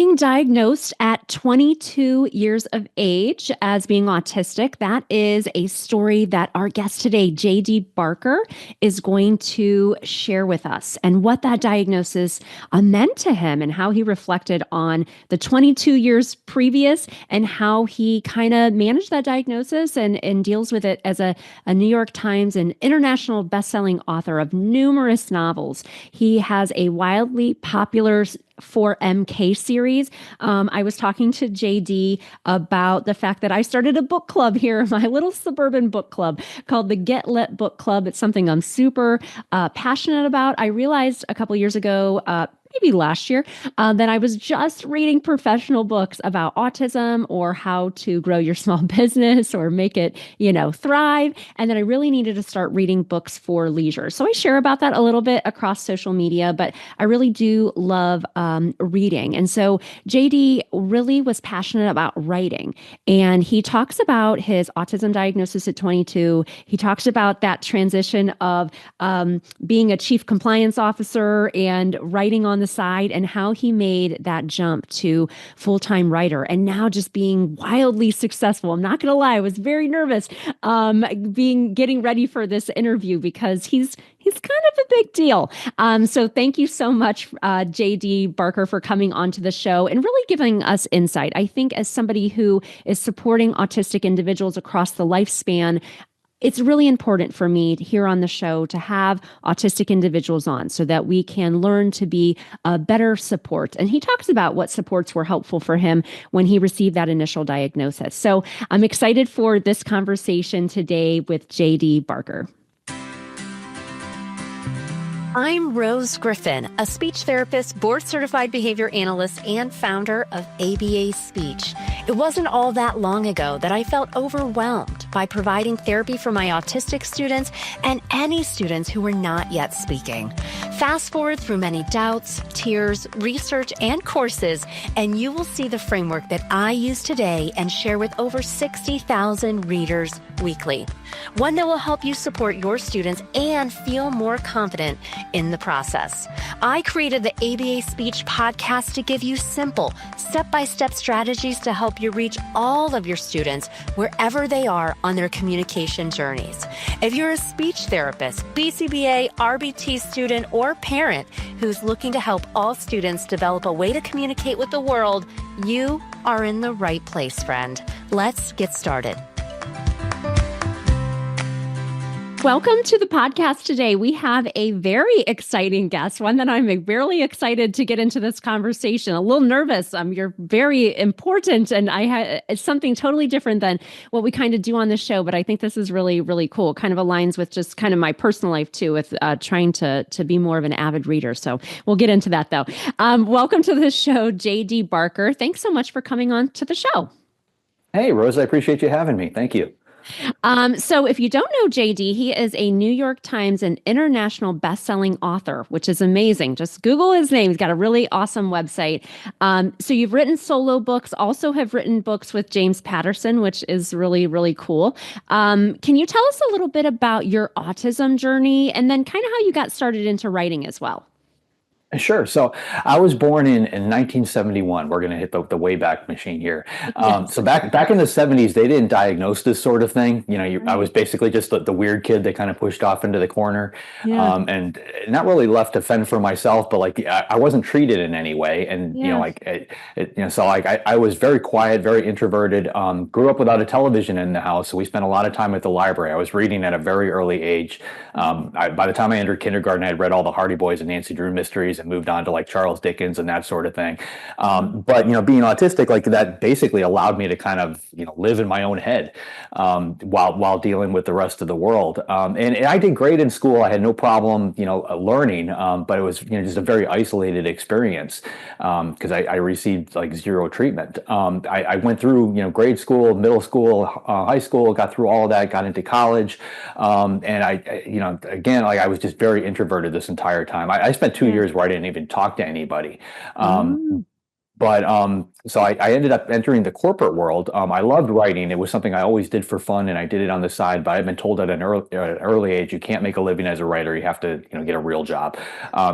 being diagnosed at 22 years of age as being autistic. That is a story that our guest today, JD Barker, is going to share with us, and what that diagnosis meant to him and how he reflected on the 22 years previous and how he kind of managed that diagnosis and deals with it as a New York Times and international bestselling author of numerous novels. He has a wildly popular 4MK series. I was talking to JD about the fact that I started a book club here, my little suburban book club called the Get Lit Book Club. It's something I'm super passionate about. I realized a couple years ago, maybe last year, that I was just reading professional books about autism or how to grow your small business or make it, thrive. And then I really needed to start reading books for leisure. So I share about that a little bit across social media, but I really do love reading. And so JD really was passionate about writing. And he talks about his autism diagnosis at 22. He talks about that transition of being a chief compliance officer and writing on the side, and how he made that jump to full-time writer and now just being wildly successful. I'm not going to lie, I was very nervous getting ready for this interview because he's kind of a big deal. So thank you so much, JD Barker, for coming onto the show and really giving us insight. I think as somebody who is supporting autistic individuals across the lifespan, it's really important for me here on the show to have autistic individuals on so that we can learn to be a better support. And he talks about what supports were helpful for him when he received that initial diagnosis. So I'm excited for this conversation today with JD Barker. I'm Rose Griffin, a speech therapist, board-certified behavior analyst, and founder of ABA Speech. It wasn't all that long ago that I felt overwhelmed by providing therapy for my autistic students and any students who were not yet speaking. Fast forward through many doubts, tears, research, and courses, and you will see the framework that I use today and share with over 60,000 readers weekly. One that will help you support your students and feel more confident in the process. I created the ABA Speech podcast to give you simple, step-by-step strategies to help you reach all of your students wherever they are on their communication journeys. If you're a speech therapist, BCBA, RBT student, or parent who's looking to help all students develop a way to communicate with the world, you are in the right place, friend. Let's get started. Welcome to the podcast today. We have a very exciting guest, one that I'm really excited to get into this conversation. A little nervous. You're very important, and it's something totally different than what we kind of do on the show. But I think this is really, really cool. Kind of aligns with just kind of my personal life too, with trying to be more of an avid reader. So we'll get into that though. Welcome to the show, JD Barker. Thanks so much for coming on to the show. Hey, Rose, I appreciate you having me. Thank you. So if you don't know JD, he is a New York Times and international best-selling author, which is amazing. Just Google his name. He's got a really awesome website. So you've written solo books, also have written books with James Patterson, which is really, really cool. Can you tell us a little bit about your autism journey and then kind of how you got started into writing as well? Sure. So I was born in 1971. We're going to hit the Wayback Machine here. Yes. So back in the 70s, they didn't diagnose this sort of thing. I was basically just the weird kid that kind of pushed off into the corner, and not really left to fend for myself. But I wasn't treated in any way, and so I was very quiet, very introverted. Grew up without a television in the house, so we spent a lot of time at the library. I was reading at a very early age. By the time I entered kindergarten, I had read all the Hardy Boys and Nancy Drew mysteries and moved on to Charles Dickens and that sort of thing. But being autistic that basically allowed me to kind of live in my own head while dealing with the rest of the world. And I did great in school. I had no problem learning, but it was just a very isolated experience because I received zero treatment. I went through grade school, middle school, high school, got through all of that, got into college, and I was just very introverted this entire time. I spent 2 years where I didn't even talk to anybody. But so I ended up entering the corporate world. I loved writing. It was something I always did for fun, and I did it on the side. But I've been told at an early age you can't make a living as a writer. You have to, get a real job.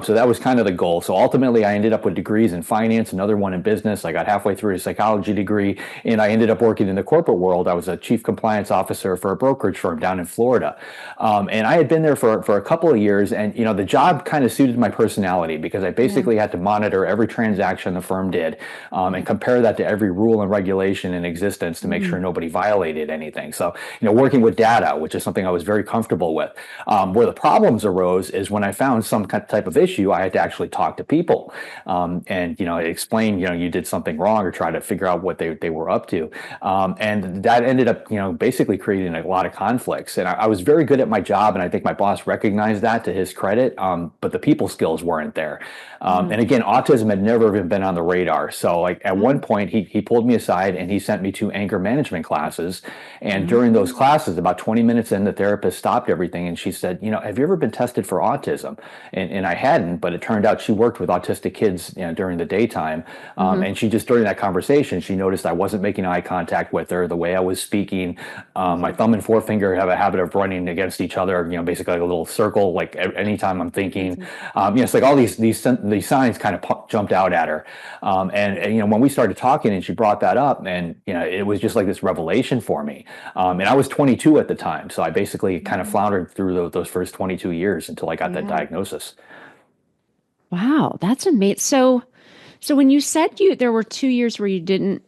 So that was kind of the goal. So ultimately, I ended up with degrees in finance, another one in business. I got halfway through a psychology degree, and I ended up working in the corporate world. I was a chief compliance officer for a brokerage firm down in Florida, and I had been there for a couple of years. And the job kind of suited my personality because I basically had to monitor every transaction the firm did, and compare that to every rule and regulation in existence to make sure nobody violated anything. So, working with data, which is something I was very comfortable with. Where the problems arose is when I found some type of issue, I had to actually talk to people, and explain, you did something wrong or try to figure out what they were up to, and that ended up, basically creating a lot of conflicts. And I was very good at my job, and I think my boss recognized that to his credit, but the people skills weren't there. And again, autism had never even been on the radar. So like at one point he pulled me aside and he sent me to anger management classes. And during those classes, about 20 minutes in, the therapist stopped everything and she said, have you ever been tested for autism? And I hadn't, but it turned out she worked with autistic kids, during the daytime. And she just, during that conversation, she noticed I wasn't making eye contact with her, the way I was speaking. My thumb and forefinger have a habit of running against each other, basically like a little circle, like anytime I'm thinking. It's like all these signs kind of jumped out at her. And when we started talking and she brought that up, and it was just like this revelation for me. And I was 22 at the time, so I basically kind of floundered through those first 22 years until I got that diagnosis. Wow, that's amazing. So when you said there were 2 years where you didn't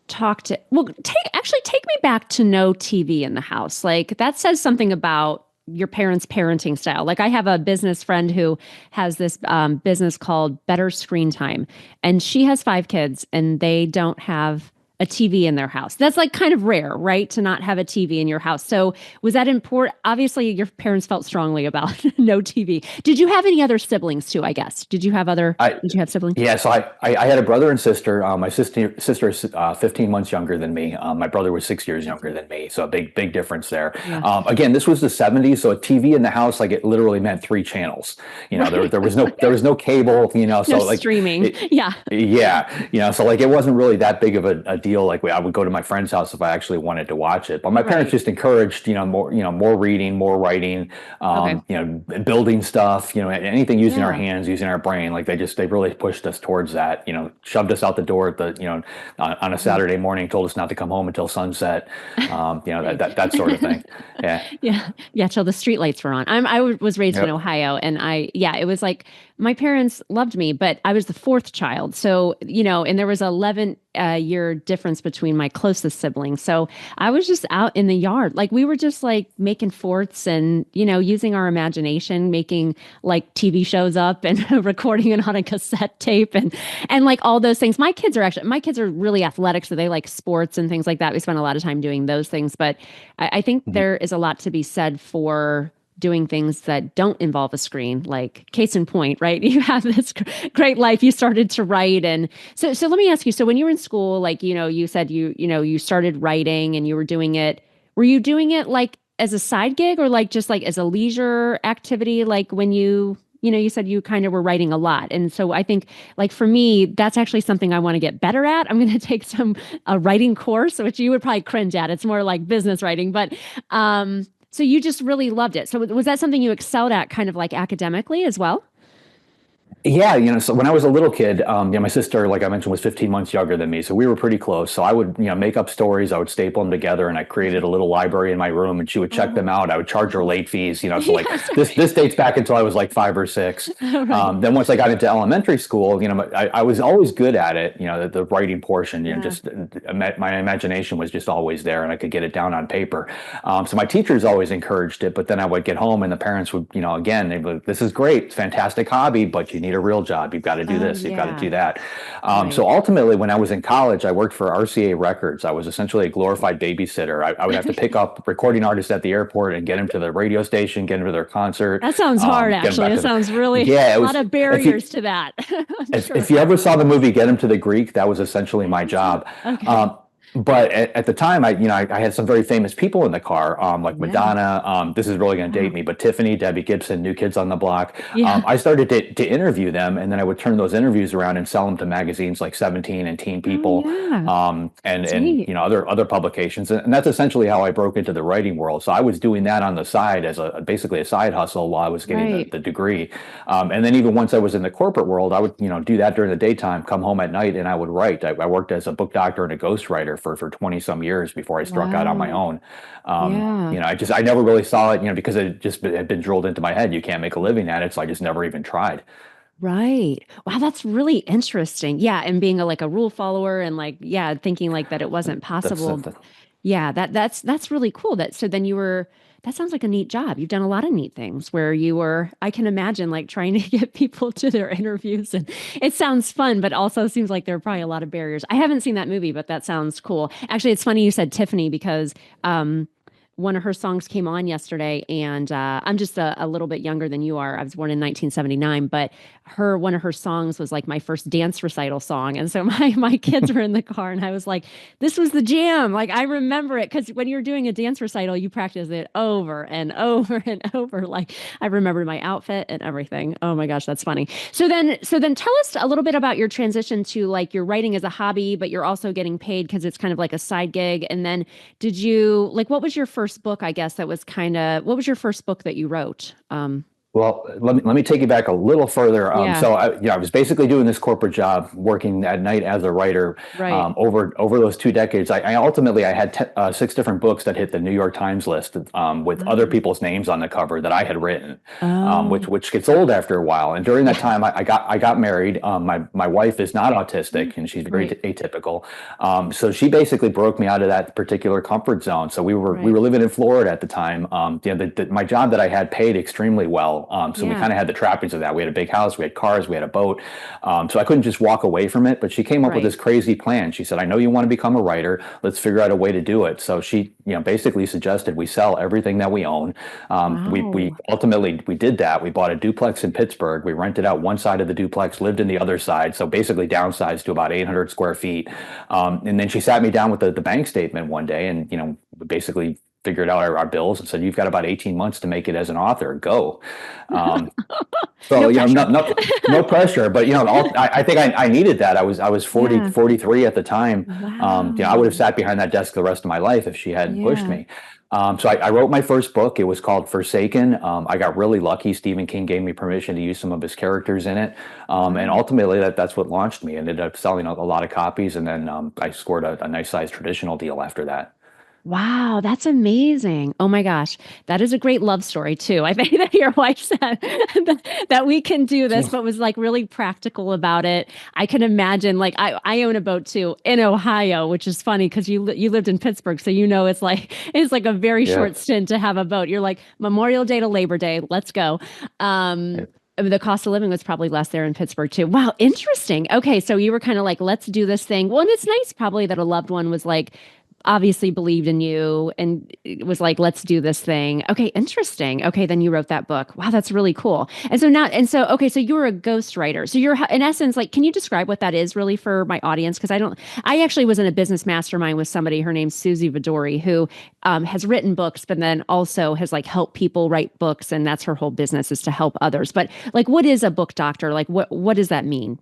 talk to, well, take me back to no TV in the house. Like that says something about your parents' parenting style. Like I have a business friend who has this business called Better Screen Time, and she has 5 kids, and they don't have a TV in their house. That's like kind of rare, right? To not have a TV in your house. So was that important? Obviously, your parents felt strongly about no TV. Did you have any other siblings too, I guess? Did you have did you have siblings? Yeah, so I had a brother and sister. My sister is 15 months younger than me. My brother was 6 years younger than me. So a big difference there. Yeah. Again, this was the 70s. So a TV in the house, like it literally meant 3 channels. There was no cable, so no like streaming. Yeah. Yeah. So like it wasn't really that big of a deal. Like I would go to my friend's house if I actually wanted to watch it. But my parents just encouraged, more reading, more writing, building stuff, anything using our hands, using our brain. Like they really pushed us towards that, shoved us out the door at the, on a Saturday morning, told us not to come home until sunset, that sort of thing. Yeah. Yeah. Till the streetlights were on. I was raised in Ohio, and it was like my parents loved me, but I was the 4th child. So, and there was 11 year difference between my closest siblings. So I was just out in the yard. Like we were just like making forts and, using our imagination, making like TV shows up and recording it on a cassette tape and like all those things. My kids are really athletic. So they like sports and things like that. We spend a lot of time doing those things. But I think there is a lot to be said for doing things that don't involve a screen, like case in point, right? You have this great life. You started to write. And so let me ask you, so when you were in school, like, you said you started writing and you were doing it. Were you doing it like as a side gig or like just like as a leisure activity? Like when you said you kind of were writing a lot. And so I think like for me, that's actually something I want to get better at. I'm going to take a writing course, which you would probably cringe at. It's more like business writing, but, so you just really loved it. So was that something you excelled at kind of like academically as well? Yeah, so when I was a little kid, my sister, like I mentioned, was 15 months younger than me. So we were pretty close. So I would, make up stories. I would staple them together, and I created a little library in my room, and she would check them out. I would charge her late fees, so like this dates back until I was like 5 or 6. Then once I got into elementary school, I was always good at it, the writing portion, just my imagination was just always there, and I could get it down on paper. So my teachers always encouraged it, but then I would get home and the parents would, again, they'd be like, this is great, it's a fantastic hobby, but you need a real job. You've got to do this. You've got to do that. So ultimately, when I was in college, I worked for RCA Records. I was essentially a glorified babysitter. I would have to pick up recording artists at the airport and get them to the radio station, get them to their concert. That sounds hard, actually. It sounds really a lot of barriers to that. If you ever saw the movie Get Him to the Greek, that was essentially my job. Okay. But at the time, I had some very famous people in the car, like Yeah. Madonna. This is really going to date Wow. me, but Tiffany, Debbie Gibson, New Kids on the Block. Yeah. I started to interview them, and then I would turn those interviews around and sell them to magazines like 17 and Teen Oh, People, yeah. and Sweet. other publications, and that's essentially how I broke into the writing world. So I was doing that on the side as a basically a side hustle while I was getting Right. the degree, and then even once I was in the corporate world, I would do that during the daytime, come home at night, and I would write. I worked as a book doctor and a ghostwriter for 20 some years before I struck out on my Wow. own. Yeah. I never really saw it, because it just had been drilled into my head. You can't make a living at it, so I just never even tried. Right. Wow, that's really interesting. Yeah, and being a like a rule follower and like yeah, thinking like that it wasn't That's possible. that, Yeah, that's really cool. That so then you were that sounds like a neat job. You've done a lot of neat things where you were I can imagine like trying to get people to their interviews and it sounds fun, but also seems like there are probably a lot of barriers. I haven't seen that movie, but that sounds cool. Actually, it's funny you said Tiffany because one of her songs came on yesterday, and I'm just a little bit younger than you are. I was born in 1979, but her one of her songs was like my first dance recital song, and so my kids were in the car, and I was like, "This was the jam!" Like I remember it because when you're doing a dance recital, you practice it over and over and over. Like I remember my outfit and everything. Oh my gosh, that's funny. So then, tell us a little bit about your transition to like your writing as a hobby, but you're also getting paid because it's kind of like a side gig, and then did you like what was your first book, I guess, that was kind of what was your first book that you wrote? Well, let me take you back a little further. Yeah, I was basically doing this corporate job, working at night as a writer. right. Over those 2 decades, I ultimately I had 6 different books that hit the New York Times list, with other Wow. people's names on the cover that I had written, Oh, which gets old after a while. And during that yeah, time, I got married. My wife is not mm, autistic, and she's very right, atypical. So she basically broke me out of that particular comfort zone. So we right. were living in Florida at the time. My job that I had paid extremely well. So we Yeah, kind of had the trappings of that. We had a big house, we had cars, we had a boat. So I couldn't just walk away from it. But she came up with right. this crazy plan. She said, "I know you want to become a writer. Let's figure out a way to do it." So she, basically suggested we sell everything that we own. We Wow. ultimately we did that. We bought a duplex in Pittsburgh. We rented out one side of the duplex, lived in the other side. So basically downsized to about 800 square feet. And then she sat me down with the bank statement one day, and basically figured out our bills and said, "You've got about 18 months to make it as an author. Go." Um, so No pressure. no pressure, but I think I needed that. I was Yeah. 43 at the time. I would have Wow. sat behind that desk the rest of my life if she hadn't pushed Yeah. me. So I wrote my first book. It was called Forsaken. I got really lucky. Stephen King gave me permission to use some of his characters in it, and Wow. ultimately that's what launched me. Ended up selling a lot of copies, and then I scored a nice sized traditional deal after that. Wow, that's amazing. Oh my gosh. That is a great love story too. I think that your wife said that we can do this, but was like really practical about it. I can imagine like I own a boat too in Ohio, which is funny because you lived in Pittsburgh, so it's like a very Yeah. short stint to have a boat. You're like Memorial Day to Labor Day, let's go. I mean, the cost of living was probably less there in Pittsburgh too. Wow, interesting. Okay, so you were kind of like, let's do this thing. Well, and it's nice probably that a loved one was like obviously believed in you and it was like, let's do this thing. Okay, interesting. Okay, then you wrote that book. Wow, that's really cool. Okay, so you were a ghostwriter. So you're in essence like, can you describe what that is really for my audience? Because I actually was in a business mastermind with somebody, her name's Susie Vidori, who has written books, but then also has like helped people write books. And that's her whole business is to help others. But like, what is a book doctor? Like, what does that mean?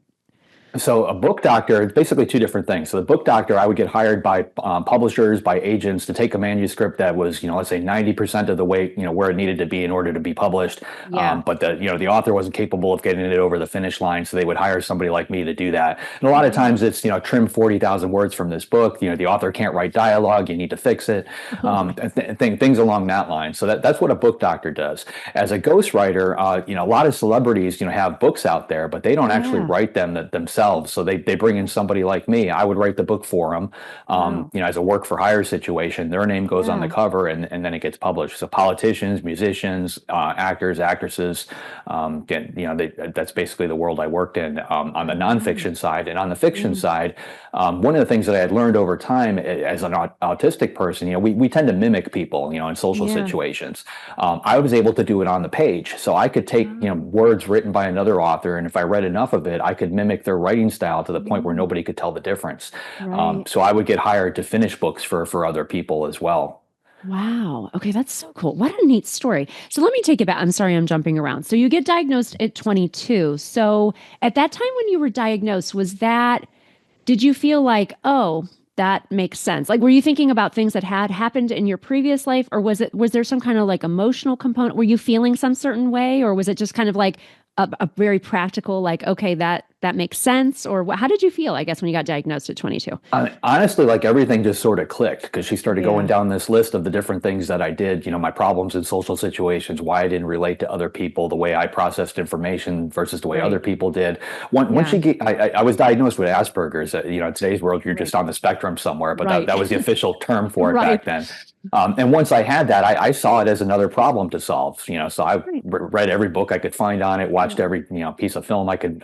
So a book doctor, it's basically two different things. So the book doctor, I would get hired by publishers, by agents to take a manuscript that was, let's say 90% of the way, where it needed to be in order to be published. Yeah. But the author wasn't capable of getting it over the finish line. So they would hire somebody like me to do that. And a lot of times it's, trim 40,000 words from this book. The author can't write dialogue. You need to fix it. Oh my. Things along that line. So that's what a book doctor does. As a ghostwriter, a lot of celebrities, have books out there, but they don't actually Yeah. write them themselves. So they bring in somebody like me. I would write the book for them, Wow. as a work for hire situation. Their name goes on the Yeah. cover, and then it gets published. So politicians, musicians, actors, actresses, that's basically the world I worked in, on the Wow. nonfiction side. And on the fiction Yeah. side, one of the things that I had learned over time as an autistic person, we tend to mimic people, in social Yeah. situations. I was able to do it on the page, so I could take Wow. words written by another author, and if I read enough of it, I could mimic their writing style to the point where Yeah. nobody could tell the difference. Right. So I would get hired to finish books for other people as well. Wow. Okay, that's so cool. What a neat story. So let me take it back. I'm sorry, I'm jumping around. So you get diagnosed at 22. So at that time when you were diagnosed, did you feel like, oh, that makes sense? Like, were you thinking about things that had happened in your previous life, or was there some kind of like emotional component? Were you feeling some certain way, or was it just kind of like a very practical, like, okay, that makes sense? Or how did you feel, I guess, when you got diagnosed at 22? Honestly, like everything just sort of clicked because she started going Yeah. down this list of the different things that I did, my problems in social situations, why I didn't relate to other people, the way I processed information versus the way other Right. people did. Once Yeah. I was diagnosed with Asperger's. In today's world, you're just Right. on the spectrum somewhere, but that, Right. that was the official term for it Right. back then. And once I had that, I saw it as another problem to solve. So I Right. read every book I could find on it, watched Yeah. every piece of film I could,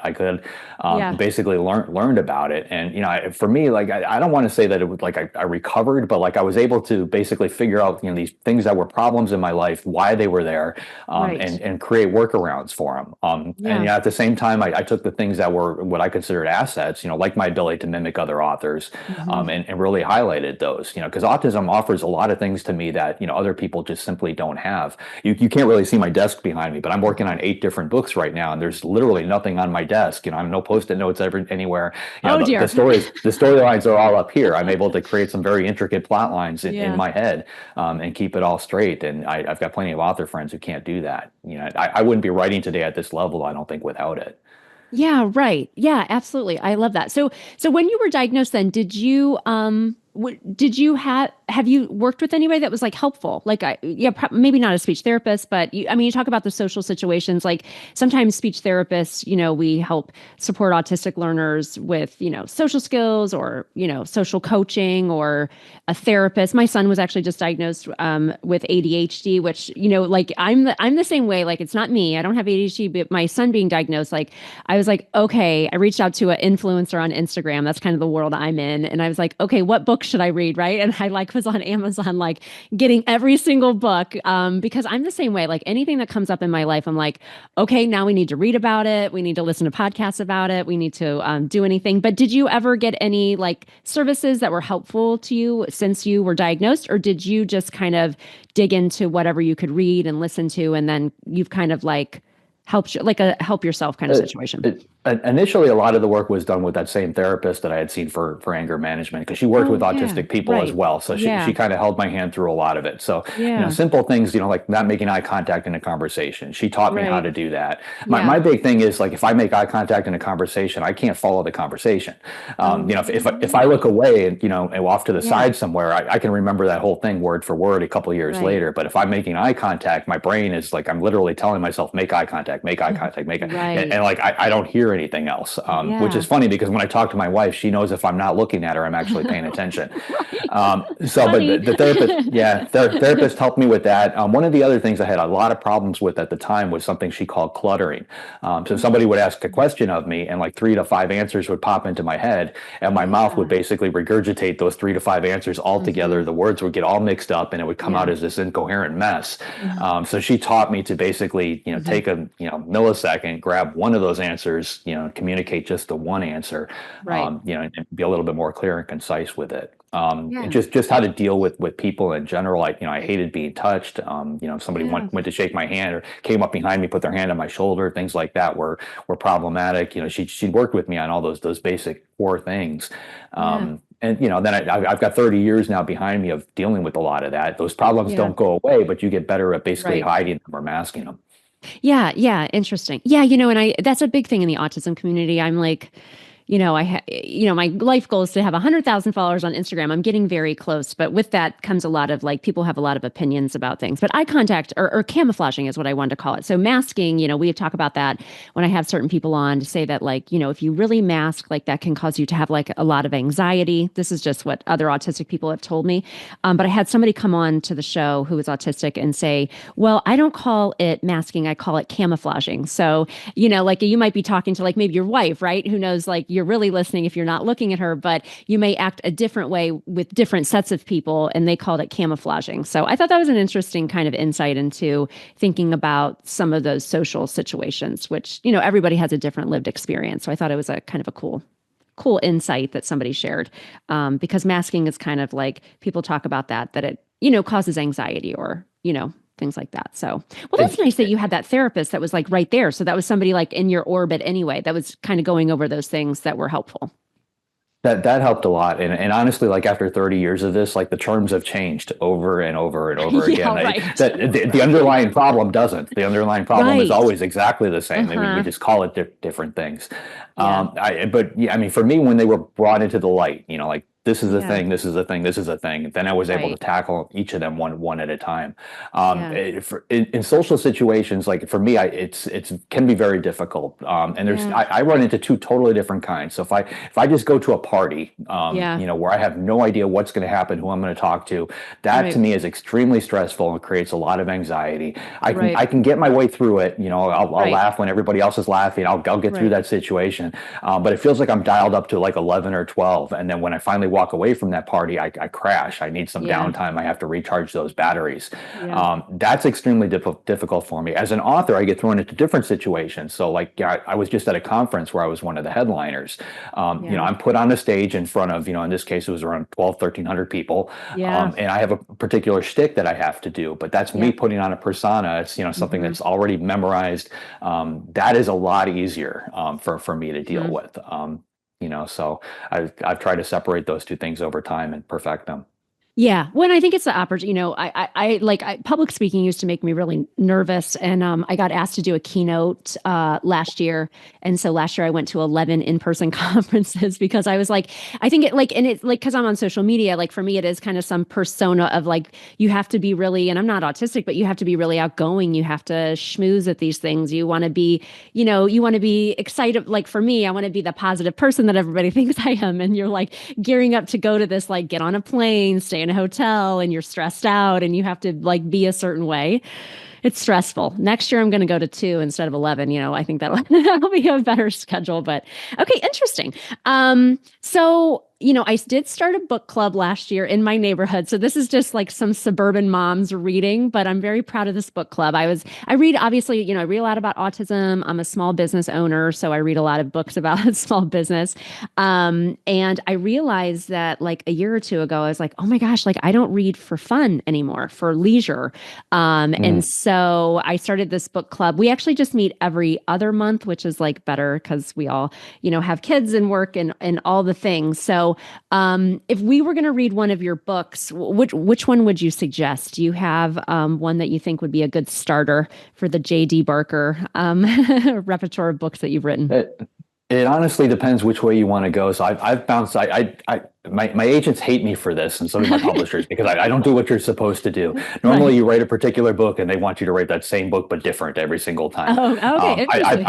Yeah. basically learned about it. And for me, like I don't want to say that it was like I recovered, but like I was able to basically figure out these things that were problems in my life, why they were there, Right. and create workarounds for them. And Yeah. at the same time, I took the things that were what I considered assets, like my ability to mimic other authors, Hmm. and really highlighted those. Because autism offers a lot of things to me that other people just simply don't have. You can't really see my desk behind me, but I'm working on 8 different books right now, and there's literally nothing on my desk. I have no post-it notes anywhere. Oh The dear. storylines are all up here. I'm able to create some very intricate plot lines in Yeah. my head, and keep it all straight. And I've got plenty of author friends who can't do that. I wouldn't be writing today at this level, I don't think, without it. Yeah, right. Yeah, absolutely. I love that. So when you were diagnosed then, did you have you worked with anybody that was like helpful? Like yeah, maybe not a speech therapist, but I mean, you talk about the social situations, like sometimes speech therapists, we help support autistic learners with, social skills or, social coaching or a therapist. My son was actually just diagnosed with ADHD, which, like I'm the same way. Like it's not me. I don't have ADHD, but my son being diagnosed, like I was like, okay, I reached out to an influencer on Instagram. That's kind of the world I'm in. And I was like, okay, what book should I read? Right. And I like was on Amazon, like getting every single book because I'm the same way. Like anything that comes up in my life, I'm like, okay, now we need to read about it. We need to listen to podcasts about it. We need to do anything. But did you ever get any like services that were helpful to you since you were diagnosed? Or did you just kind of dig into whatever you could read and listen to? And then you've kind of like helped you, like a help yourself kind of Uh, situation. Initially, a lot of the work was done with that same therapist that I had seen for anger management because she worked with Oh, yeah. autistic people as Right. well. So she Yeah. kind of held my hand through a lot of it. So, Yeah. simple things, like not making eye contact in a conversation. She taught me how Right. to do that. My Yeah. big thing is like if I make eye contact in a conversation, I can't follow the conversation. If I look away and off to the Yeah. side somewhere, I can remember that whole thing word for word a couple of years Right. later. But if I'm making eye contact, my brain is like I'm literally telling myself, make eye contact, make eye contact, Right. and like I don't hear anything else, which is Yeah. funny because when I talk to my wife, she knows if I'm not looking at her, I'm actually paying attention. Right. But Funny. the therapist, yeah, therapist helped me with that. One of the other things I had a lot of problems with at the time was something she called cluttering. So somebody would ask a question of me, and like 3 to 5 answers would pop into my head, and my mouth would Yeah. basically regurgitate those 3 to 5 answers all together. Hmm. The words would get all mixed up, and it would come out Yeah. as this incoherent mess. Mhm. So she taught me to basically, Mhm. take a millisecond, grab one of those answers, communicate just the one answer, Right. and be a little bit more clear and concise with it. And Yeah. just how to deal with people in general. Like, I hated being touched. If somebody Yeah. went to shake my hand or came up behind me, put their hand on my shoulder, things like that were problematic. She'd worked with me on all those basic core things. Yeah. And then I've got 30 years now behind me of dealing with a lot of that. Those problems Yeah. don't go away, but you get better at basically Right. hiding them or masking them. Yeah. Yeah. Interesting. Yeah. And that's a big thing in the autism community. I'm like, my life goal is to have 100,000 followers on Instagram. I'm getting very close, but with that comes a lot of like people have a lot of opinions about things. But eye contact or camouflaging is what I wanted to call it. So masking, we talk about that when I have certain people on to say that like, if you really mask, like that can cause you to have like a lot of anxiety. This is just what other autistic people have told me. But I had somebody come on to the show who was autistic and say, well, I don't call it masking, I call it camouflaging. So, like you might be talking to like maybe your wife, right? Who knows like you're really listening if you're not looking at her, but you may act a different way with different sets of people, and they called it camouflaging. So I thought that was an interesting kind of insight into thinking about some of those social situations, which, everybody has a different lived experience. So I thought it was a kind of a cool insight that somebody shared, because masking is kind of like people talk about that it causes anxiety or things like that. So, well, that's nice that you had that therapist that was like right there. So that was somebody like in your orbit anyway, that was kind of going over those things that were helpful. That helped a lot. And honestly, like after 30 years of this, like the terms have changed over and over and over Yeah, again. right. The underlying problem doesn't. The underlying problem is Right. always exactly the same. We Uh-huh. just call it different things. Yeah. But yeah, I mean, for me, when they were brought into the light, like this is a Yeah. thing, this is a thing, this is a thing, then I was able to Right. tackle each of them one at a time. Yeah. In social situations, like for me, it's can be very difficult. And Yeah. I run into two totally different kinds. So if I just go to a party, Yeah. where I have no idea what's going to happen, who I'm going to talk to, that to Right. me is extremely stressful and creates a lot of anxiety. Right. I can get my way through it. I'll Right. laugh when everybody else is laughing. I'll get through Right. that situation. But it feels like I'm dialed up to like 11 or 12. And then when I finally walk away from that party, I crash. I need some Yeah. downtime. I have to recharge those batteries. Yeah. That's extremely difficult for me. As an author, I get thrown into different situations. So like I was just at a conference where I was one of the headliners. Yeah. I'm put on a stage in front of, in this case, it was around 12, 1,300 people. Yeah. And I have a particular shtick that I have to do, but that's me Yeah. putting on a persona. It's, something Mm-hmm. that's already memorized. That is a lot easier for me to deal Mm-hmm. with. So I've tried to separate those two things over time and perfect them. Yeah, when I think it's the opportunity, public speaking used to make me really nervous, and I got asked to do a keynote last year, and so last year I went to 11 in-person conferences because I was like, I think it like, and it's like because I'm on social media, like for me it is kind of some persona of like you have to be really, and I'm not autistic, but you have to be really outgoing, you have to schmooze at these things, you want to be, you want to be excited. Like for me, I want to be the positive person that everybody thinks I am, and you're like gearing up to go to this, like get on a plane, stay in a hotel, and you're stressed out and you have to like be a certain way. It's stressful. Next year I'm going to go to 2 instead of 11. I think that'll be a better schedule, but okay, interesting. So I did start a book club last year in my neighborhood. So this is just like some suburban moms reading, but I'm very proud of this book club. I read, obviously, I read a lot about autism. I'm a small business owner, so I read a lot of books about small business. And I realized that like a year or two ago, I was like, oh my gosh, like I don't read for fun anymore, for leisure. And Mm. so I started this book club. We actually just meet every other month, which is like better because we all, have kids and work and all the things. So if we were going to read one of your books, which one would you suggest? Do you have one that you think would be a good starter for the J.D. Barker repertoire of books that you've written? It honestly depends which way you want to go. So I've bounced. My agents hate me for this, and so do my publishers, because I don't do what you're supposed to do. Normally, Right. you write a particular book, and they want you to write that same book but different every single time. Oh, okay. Interesting.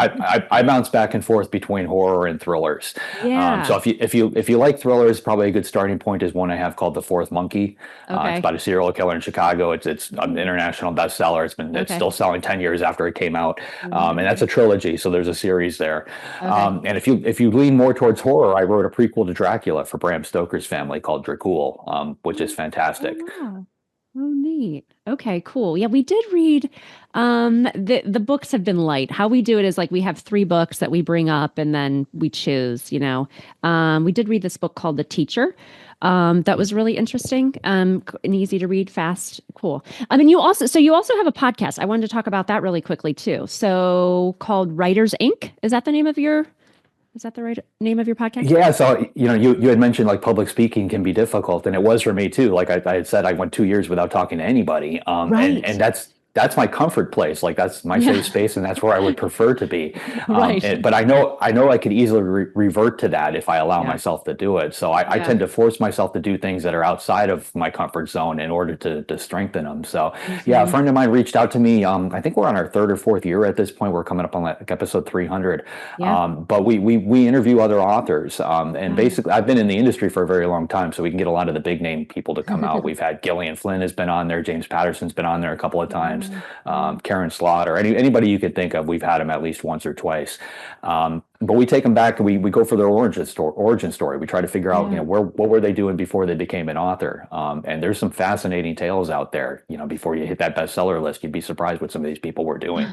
I bounce back and forth between horror and thrillers. So Yeah. if you like thrillers, probably a good starting point is one I have called The Fourth Monkey. It's Okay. about a serial killer in Chicago. It's an international bestseller. It's Okay. still selling 10 years after it came out, and that's Wow. a trilogy. So there's a series there. Okay. And if you lean more towards horror, I wrote a prequel to Dracula for Bram Stoker's family called Dracul, which is Oh, fantastic. wow. Oh, neat. Okay, cool. Yeah, we did read the books have been light. How we do it is like we have 3 books that we bring up and then we choose. We did read this book called The Teacher. That was really interesting, and easy to read, fast, cool. I mean, you also have a podcast. I wanted to talk about that really quickly too. So called Writers Inc. Is that the right name of your podcast? Yeah, so you had mentioned like public speaking can be difficult, and it was for me too. Like I had said, I went 2 years without talking to anybody, Right. and that's my comfort place. Like that's my Yeah. safe space, and that's where I would prefer to be. Right. But I know I could easily revert to that if I allow Yeah. myself to do it. So I Yeah. tend to force myself to do things that are outside of my comfort zone in order to strengthen them. So yeah, a Hmm. friend of mine reached out to me. I think we're on our third or fourth year at this point. We're coming up on like episode 300. Yeah. But we interview other authors, and Wow. basically I've been in the industry for a very long time, so we can get a lot of the big name people to come out. We've had Gillian Flynn has been on there, James Patterson's been on there a couple of times, Yeah. Yeah. Karen Slaughter, anybody you could think of, we've had him at least once or twice. but we take them back and we go for their origin story. We try to figure out, Yeah. what were they doing before they became an author. And there's some fascinating tales out there. Before you hit that bestseller list, you'd be surprised what some of these people were doing.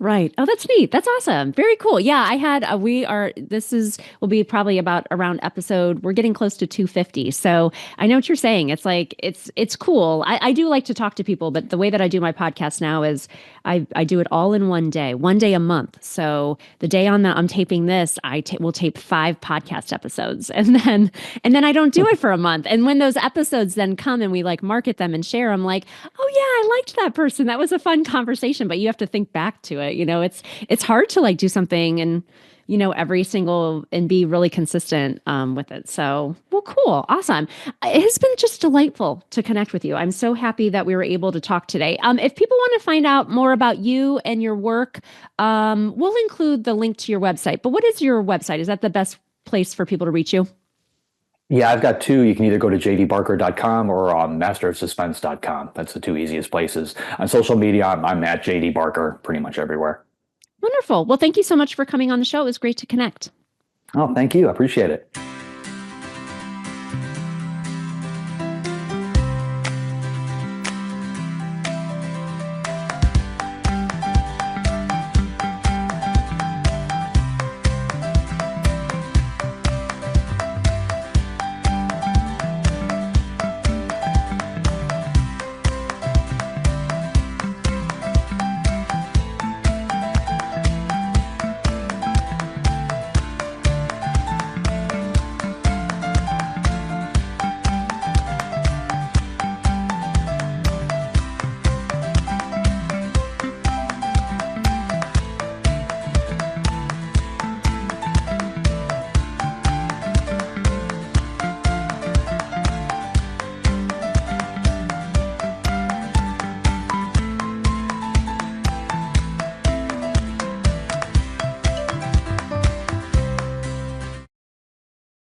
Right. Oh, that's neat. That's awesome. Very cool. Yeah, I had this is will be probably about around episode, we're getting close to 250. So I know what you're saying. It's like it's cool. I do like to talk to people, but the way that I do my podcast now is I do it all in one day a month. So the day on that I'm taping this, will tape 5 podcast episodes, and then I don't do it for a month. And when those episodes then come and we like market them and share, I'm like, oh yeah, I liked that person. That was a fun conversation. But you have to think back to it. It's hard to like do something and every single and be really consistent with it. So, well, cool, awesome. It has been just delightful to connect with you. I'm so happy that we were able to talk today. If people want to find out more about you and your work, we'll include the link to your website. But what is your website? Is that the best place for people to reach you? Yeah, I've got two. You can either go to jdbarker.com or masterofsuspense.com. That's the two easiest places. On social media, I'm at JD Barker pretty much everywhere. Wonderful. Well, thank you so much for coming on the show. It was great to connect. Oh, thank you. I appreciate it.